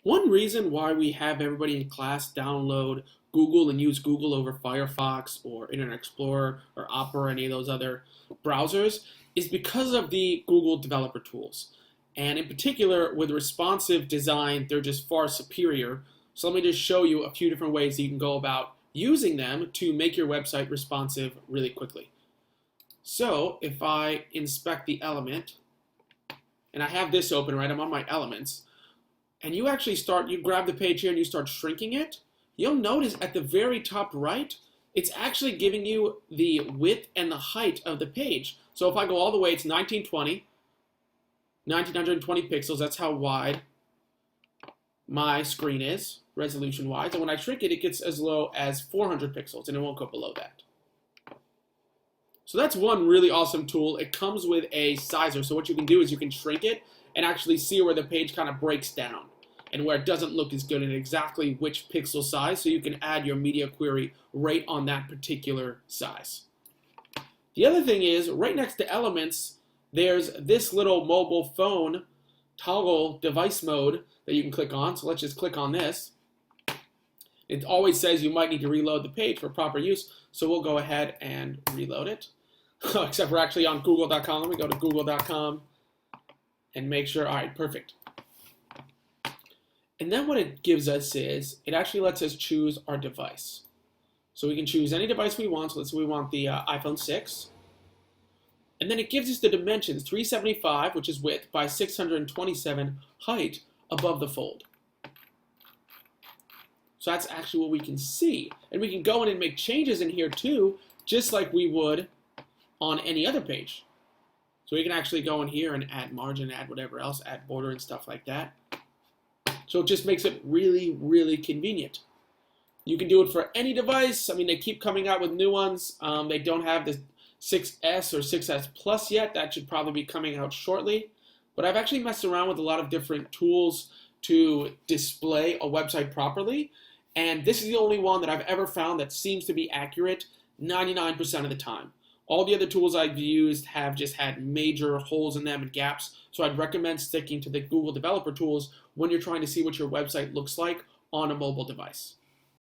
One reason why we have everybody in class download Google and use Google over Firefox or Internet Explorer or Opera or any of those other browsers is because of the Google developer tools. And in particular, with responsive design, they're just far superior. So let me just show you a few different ways that you can go about using them to make your website responsive really quickly. So if I inspect the element, and I have this open, right? I'm on my elements. And you actually you grab the page here and you start shrinking it, you'll notice at the very top right, it's actually giving you the width and the height of the page. So if I go all the way, it's 1920 pixels, that's how wide my screen is, resolution-wise. And when I shrink it, it gets as low as 400 pixels, and it won't go below that. So that's one really awesome tool. It comes with a sizer, so what you can do is you can shrink it and actually see where the page kind of breaks down and where it doesn't look as good and exactly which pixel size, so you can add your media query right on that particular size. The other thing is, right next to elements, there's this little mobile phone toggle device mode that you can click on. So let's just click on this. It always says you might need to reload the page for proper use, so we'll go ahead and reload it. Except we're actually on google.com. Let me go to google.com and make sure, all right, perfect. And then what it gives us is, it actually lets us choose our device. So we can choose any device we want. So let's say we want the iPhone 6. And then it gives us the dimensions, 375, which is width, by 627 height above the fold. So that's actually what we can see. And we can go in and make changes in here too, just like we would on any other page. So we can actually go in here and add margin, add whatever else, add border and stuff like that. So it just makes it really, really convenient. You can do it for any device. I mean, they keep coming out with new ones. They don't have the 6S or 6S Plus yet. That should probably be coming out shortly. But I've actually messed around with a lot of different tools to display a website properly. And this is the only one that I've ever found that seems to be accurate 99% of the time. All the other tools I've used have just had major holes in them and gaps, so I'd recommend sticking to the Google developer tools when you're trying to see what your website looks like on a mobile device.